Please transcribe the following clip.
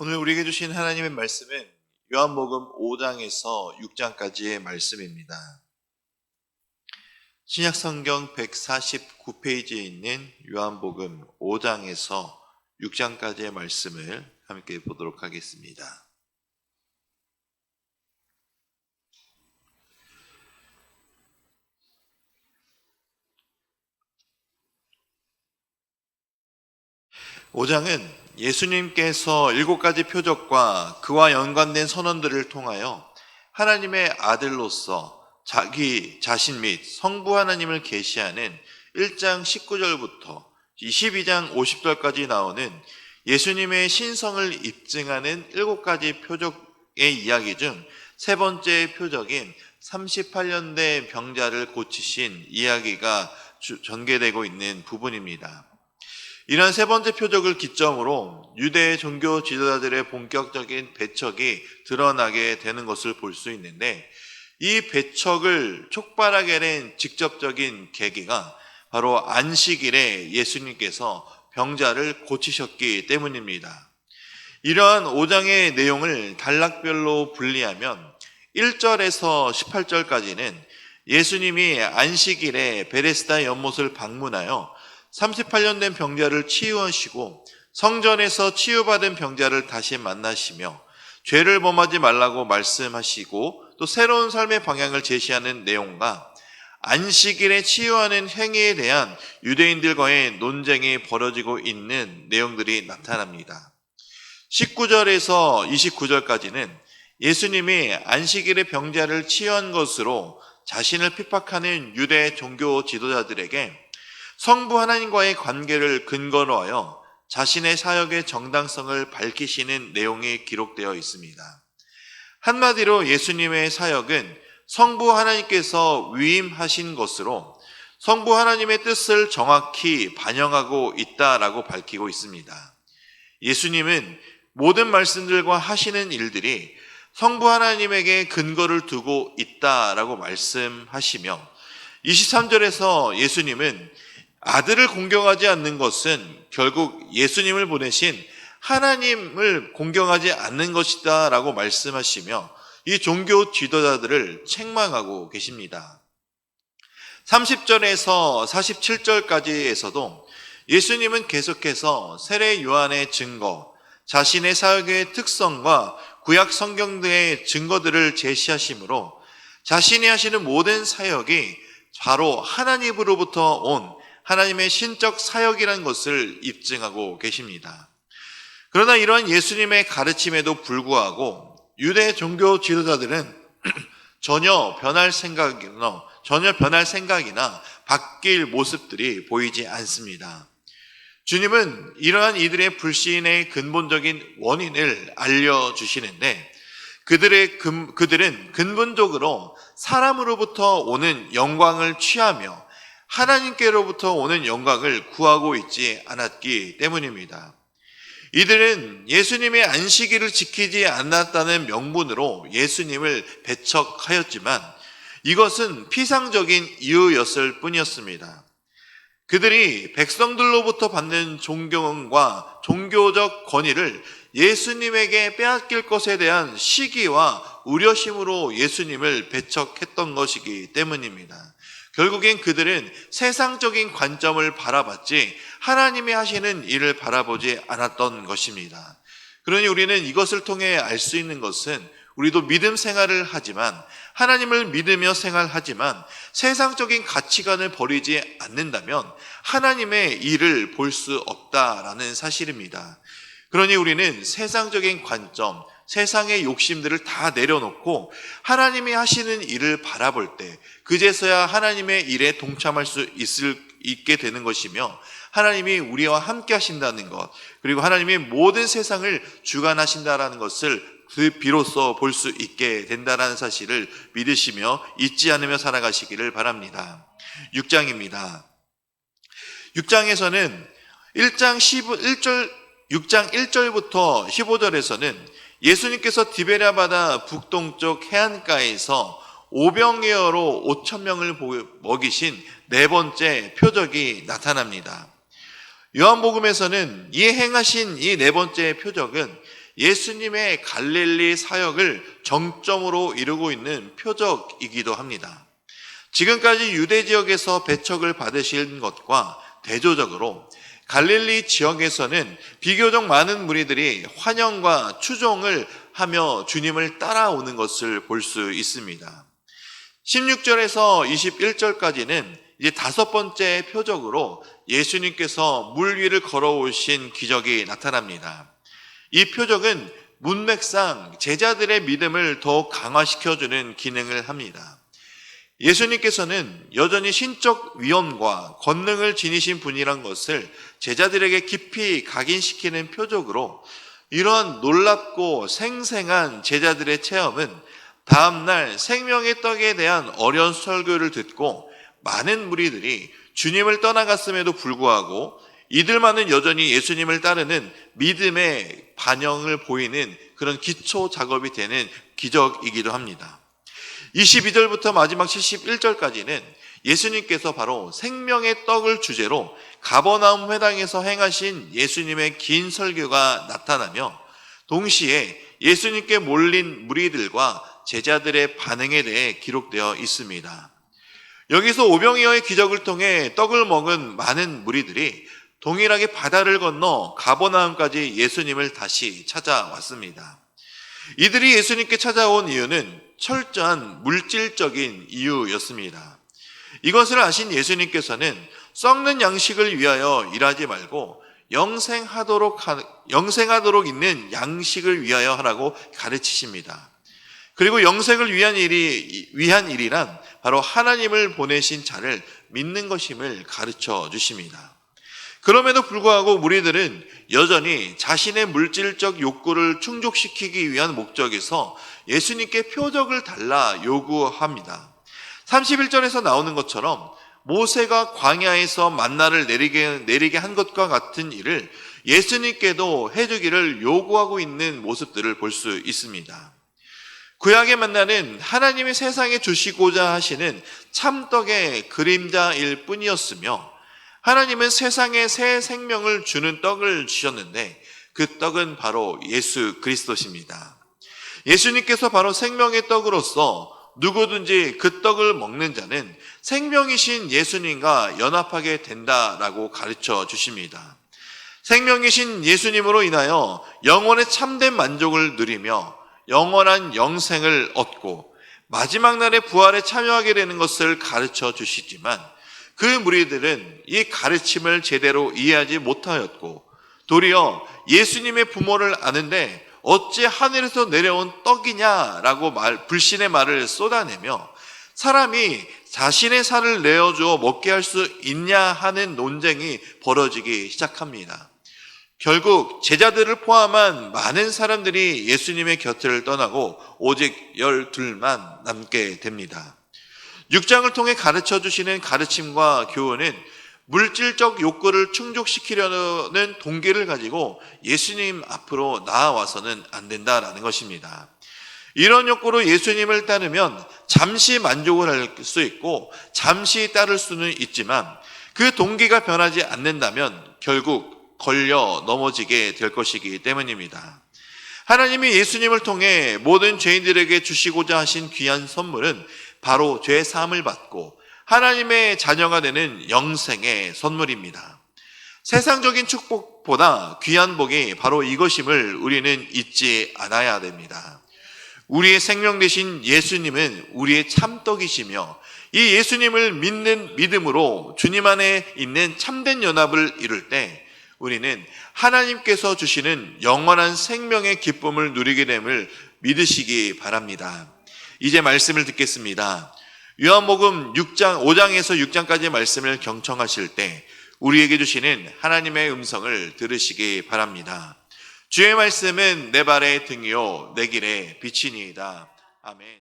오늘 우리에게 주신 하나님의 말씀은 요한복음 5장에서 6장까지의 말씀입니다. 신약성경 149페이지에 있는 요한복음 5장에서 6장까지의 말씀을 함께 보도록 하겠습니다. (5장은) 예수님께서 7가지 표적과 그와 연관된 선언들을 통하여 하나님의 아들로서 자기 자신 및 성부 하나님을 계시하는 1장 19절부터 22장 50절까지 나오는 예수님의 신성을 입증하는 7가지 표적의 이야기 중 세 번째 표적인 38년 된 병자를 고치신 이야기가 전개되고 있는 부분입니다. 이러한 세 번째 표적을 기점으로 유대 종교 지도자들의 본격적인 배척이 드러나게 되는 것을 볼 수 있는데, 이 배척을 촉발하게 된 직접적인 계기가 바로 안식일에 예수님께서 병자를 고치셨기 때문입니다. 이러한 5장의 내용을 단락별로 분리하면 1절에서 18절까지는 예수님이 안식일에 베데스다 연못을 방문하여 38년 된 병자를 치유하시고 성전에서 치유받은 병자를 다시 만나시며 죄를 범하지 말라고 말씀하시고 또 새로운 삶의 방향을 제시하는 내용과 안식일에 치유하는 행위에 대한 유대인들과의 논쟁이 벌어지고 있는 내용들이 나타납니다. 19절에서 29절까지는 예수님이 안식일에 병자를 치유한 것으로 자신을 핍박하는 유대 종교 지도자들에게 성부 하나님과의 관계를 근거로 하여 자신의 사역의 정당성을 밝히시는 내용이 기록되어 있습니다. 한마디로 예수님의 사역은 성부 하나님께서 위임하신 것으로 성부 하나님의 뜻을 정확히 반영하고 있다라고 밝히고 있습니다. 예수님은 모든 말씀들과 하시는 일들이 성부 하나님에게 근거를 두고 있다라고 말씀하시며, 23절에서 예수님은 아들을 공경하지 않는 것은 결국 예수님을 보내신 하나님을 공경하지 않는 것이다 라고 말씀하시며 이 종교 지도자들을 책망하고 계십니다. 30절에서 47절까지에서도 예수님은 계속해서 세례 요한의 증거, 자신의 사역의 특성과 구약 성경 등의 증거들을 제시하시므로 자신이 하시는 모든 사역이 바로 하나님으로부터 온 하나님의 신적 사역이라는 것을 입증하고 계십니다. 그러나 이러한 예수님의 가르침에도 불구하고 유대 종교 지도자들은 전혀 변할 생각이나 바뀔 모습들이 보이지 않습니다. 주님은 이러한 이들의 불신의 근본적인 원인을 알려주시는데, 그들은 근본적으로 사람으로부터 오는 영광을 취하며 하나님께로부터 오는 영광을 구하고 있지 않았기 때문입니다. 이들은 예수님의 안식일을 지키지 않았다는 명분으로 예수님을 배척하였지만 이것은 피상적인 이유였을 뿐이었습니다. 그들이 백성들로부터 받는 존경과 종교적 권위를 예수님에게 빼앗길 것에 대한 시기와 우려심으로 예수님을 배척했던 것이기 때문입니다. 결국엔 그들은 세상적인 관점을 바라봤지 하나님이 하시는 일을 바라보지 않았던 것입니다. 그러니 우리는 이것을 통해 알 수 있는 것은, 우리도 믿음 생활을 하지만, 하나님을 믿으며 생활하지만 세상적인 가치관을 버리지 않는다면 하나님의 일을 볼 수 없다라는 사실입니다. 그러니 우리는 세상적인 관점, 세상의 욕심들을 다 내려놓고 하나님이 하시는 일을 바라볼 때 그제서야 하나님의 일에 동참할 수 있게 되는 것이며, 하나님이 우리와 함께 하신다는 것, 그리고 하나님이 모든 세상을 주관하신다라는 것을 비로소 볼 수 있게 된다라는 사실을 믿으시며 잊지 않으며 살아가시기를 바랍니다. 6장입니다. 6장에서는 6장 1절부터 15절에서는 예수님께서 디베랴 바다 북동쪽 해안가에서 오병이어로 5,000명을 먹이신 네 번째 표적이 나타납니다. 요한복음에서는 이 행하신 이 네 번째 표적은 예수님의 갈릴리 사역을 정점으로 이루고 있는 표적이기도 합니다. 지금까지 유대 지역에서 배척을 받으신 것과 대조적으로 갈릴리 지역에서는 비교적 많은 무리들이 환영과 추종을 하며 주님을 따라오는 것을 볼 수 있습니다. 16절에서 21절까지는 이제 다섯 번째 표적으로 예수님께서 물 위를 걸어오신 기적이 나타납니다. 이 표적은 문맥상 제자들의 믿음을 더 강화시켜주는 기능을 합니다. 예수님께서는 여전히 신적 위엄과 권능을 지니신 분이란 것을 제자들에게 깊이 각인시키는 표적으로 이러한 놀랍고 생생한 제자들의 체험은 다음날 생명의 떡에 대한 어려운 설교를 듣고 많은 무리들이 주님을 떠나갔음에도 불구하고 이들만은 여전히 예수님을 따르는 믿음의 반영을 보이는 그런 기초 작업이 되는 기적이기도 합니다. 22절부터 마지막 71절까지는 예수님께서 바로 생명의 떡을 주제로 가버나움 회당에서 행하신 예수님의 긴 설교가 나타나며 동시에 예수님께 몰린 무리들과 제자들의 반응에 대해 기록되어 있습니다. 여기서 오병이어의 기적을 통해 떡을 먹은 많은 무리들이 동일하게 바다를 건너 가버나움까지 예수님을 다시 찾아왔습니다. 이들이 예수님께 찾아온 이유는 철저한 물질적인 이유였습니다. 이것을 아신 예수님께서는 썩는 양식을 위하여 일하지 말고 영생하도록 있는 양식을 위하여 하라고 가르치십니다. 그리고 영생을 위한 일이란 바로 하나님을 보내신 자를 믿는 것임을 가르쳐 주십니다. 그럼에도 불구하고 무리들은 여전히 자신의 물질적 욕구를 충족시키기 위한 목적에서 예수님께 표적을 달라 요구합니다. 31절에서 나오는 것처럼 모세가 광야에서 만나를 내리게 한 것과 같은 일을 예수님께도 해주기를 요구하고 있는 모습들을 볼 수 있습니다. 구약의 만나는 하나님이 세상에 주시고자 하시는 참떡의 그림자일 뿐이었으며 하나님은 세상에 새 생명을 주는 떡을 주셨는데 그 떡은 바로 예수 그리스도십니다. 예수님께서 바로 생명의 떡으로서 누구든지 그 떡을 먹는 자는 생명이신 예수님과 연합하게 된다라고 가르쳐 주십니다. 생명이신 예수님으로 인하여 영혼의 참된 만족을 누리며 영원한 영생을 얻고 마지막 날의 부활에 참여하게 되는 것을 가르쳐 주시지만 그 무리들은 이 가르침을 제대로 이해하지 못하였고 도리어 예수님의 부모를 아는데 어찌 하늘에서 내려온 떡이냐라고 불신의 말을 쏟아내며 사람이 자신의 살을 내어주어 먹게 할 수 있냐 하는 논쟁이 벌어지기 시작합니다. 결국 제자들을 포함한 많은 사람들이 예수님의 곁을 떠나고 오직 12만 남게 됩니다. 6장을 통해 가르쳐 주시는 가르침과 교훈은 물질적 욕구를 충족시키려는 동기를 가지고 예수님 앞으로 나아와서는 안 된다라는 것입니다. 이런 욕구로 예수님을 따르면 잠시 만족을 할 수 있고 잠시 따를 수는 있지만 그 동기가 변하지 않는다면 결국 걸려 넘어지게 될 것이기 때문입니다. 하나님이 예수님을 통해 모든 죄인들에게 주시고자 하신 귀한 선물은 바로 죄 사함을 받고 하나님의 자녀가 되는 영생의 선물입니다. 세상적인 축복보다 귀한 복이 바로 이것임을 우리는 잊지 않아야 됩니다. 우리의 생명 되신 예수님은 우리의 참떡이시며 이 예수님을 믿는 믿음으로 주님 안에 있는 참된 연합을 이룰 때 우리는 하나님께서 주시는 영원한 생명의 기쁨을 누리게 됨을 믿으시기 바랍니다. 이제 말씀을 듣겠습니다. 요한복음 5장에서 6장까지의 말씀을 경청하실 때 우리에게 주시는 하나님의 음성을 들으시기 바랍니다. 주의 말씀은 내 발의 등이요 내 길의 빛이니이다. 아멘.